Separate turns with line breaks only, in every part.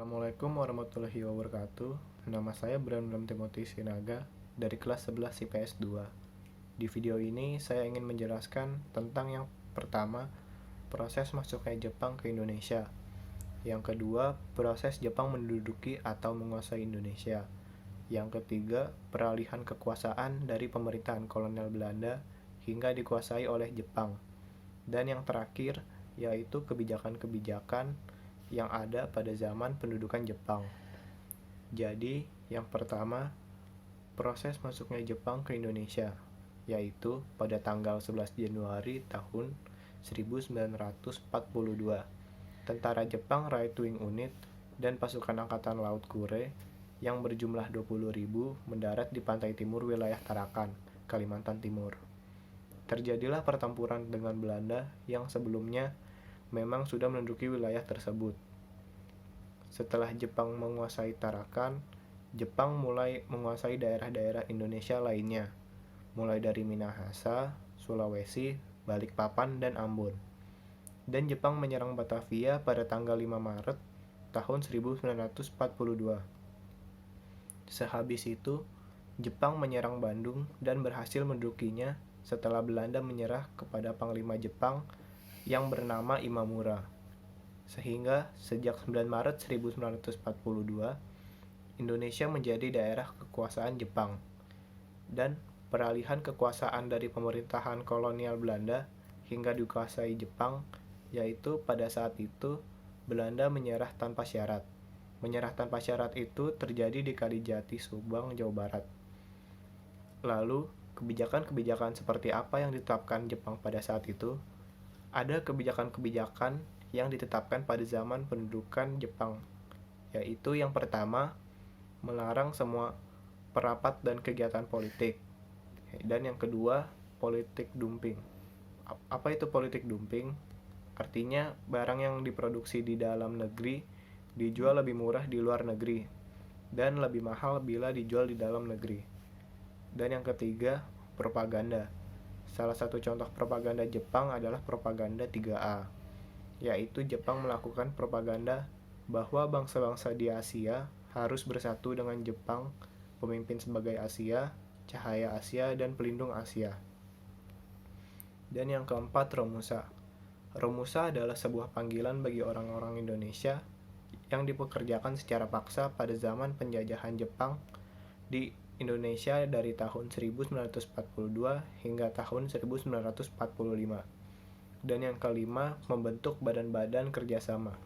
Assalamualaikum warahmatullahi wabarakatuh. Nama saya Brandan Timothy Sinaga dari kelas 11 IPS 2. Di video ini saya ingin menjelaskan tentang yang pertama, proses masuknya Jepang ke Indonesia. Yang kedua, proses Jepang menduduki atau menguasai Indonesia. Yang ketiga, peralihan kekuasaan dari pemerintahan kolonial Belanda hingga dikuasai oleh Jepang. Dan yang terakhir, yaitu kebijakan-kebijakan yang ada pada zaman pendudukan Jepang. Jadi, yang pertama, proses masuknya Jepang ke Indonesia, yaitu pada tanggal 11 Januari tahun 1942. Tentara Jepang Right Wing Unit dan pasukan Angkatan Laut Kure yang berjumlah 20.000 mendarat di pantai timur wilayah Tarakan, Kalimantan Timur. Terjadilah pertempuran dengan Belanda yang sebelumnya memang sudah menduduki wilayah tersebut. Setelah Jepang menguasai Tarakan, Jepang mulai menguasai daerah-daerah Indonesia lainnya, mulai dari Minahasa, Sulawesi, Balikpapan, dan Ambon. Dan Jepang menyerang Batavia pada tanggal 5 Maret tahun 1942. Sehabis itu, Jepang menyerang Bandung dan berhasil mendudukinya setelah Belanda menyerah kepada Panglima Jepang yang bernama Imamura. Sehingga sejak 9 Maret 1942, Indonesia menjadi daerah kekuasaan Jepang. Dan peralihan kekuasaan dari pemerintahan kolonial Belanda hingga dikuasai Jepang, yaitu pada saat itu Belanda menyerah tanpa syarat. Menyerah tanpa syarat itu terjadi di Kalijati, Subang, Jawa Barat. Lalu, kebijakan-kebijakan seperti apa yang ditetapkan Jepang pada saat itu? Ada kebijakan-kebijakan yang ditetapkan pada zaman pendudukan Jepang, yaitu yang pertama, melarang semua perapat dan kegiatan politik. Dan yang kedua, politik dumping. Apa itu politik dumping? Artinya, barang yang diproduksi di dalam negeri dijual lebih murah di luar negeri, dan lebih mahal bila dijual di dalam negeri. Dan yang ketiga, propaganda. Salah satu contoh propaganda Jepang adalah propaganda 3A, yaitu Jepang melakukan propaganda bahwa bangsa-bangsa di Asia harus bersatu dengan Jepang, pemimpin sebagai Asia, cahaya Asia, dan pelindung Asia. Dan yang keempat, Romusa. Romusa adalah sebuah panggilan bagi orang-orang Indonesia yang dipekerjakan secara paksa pada zaman penjajahan Jepang di Indonesia dari tahun 1942 hingga tahun 1945. Dan yang kelima, membentuk badan-badan kerjasama.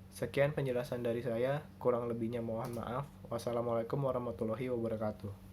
Sekian penjelasan dari saya, kurang lebihnya mohon maaf. Wassalamualaikum warahmatullahi wabarakatuh.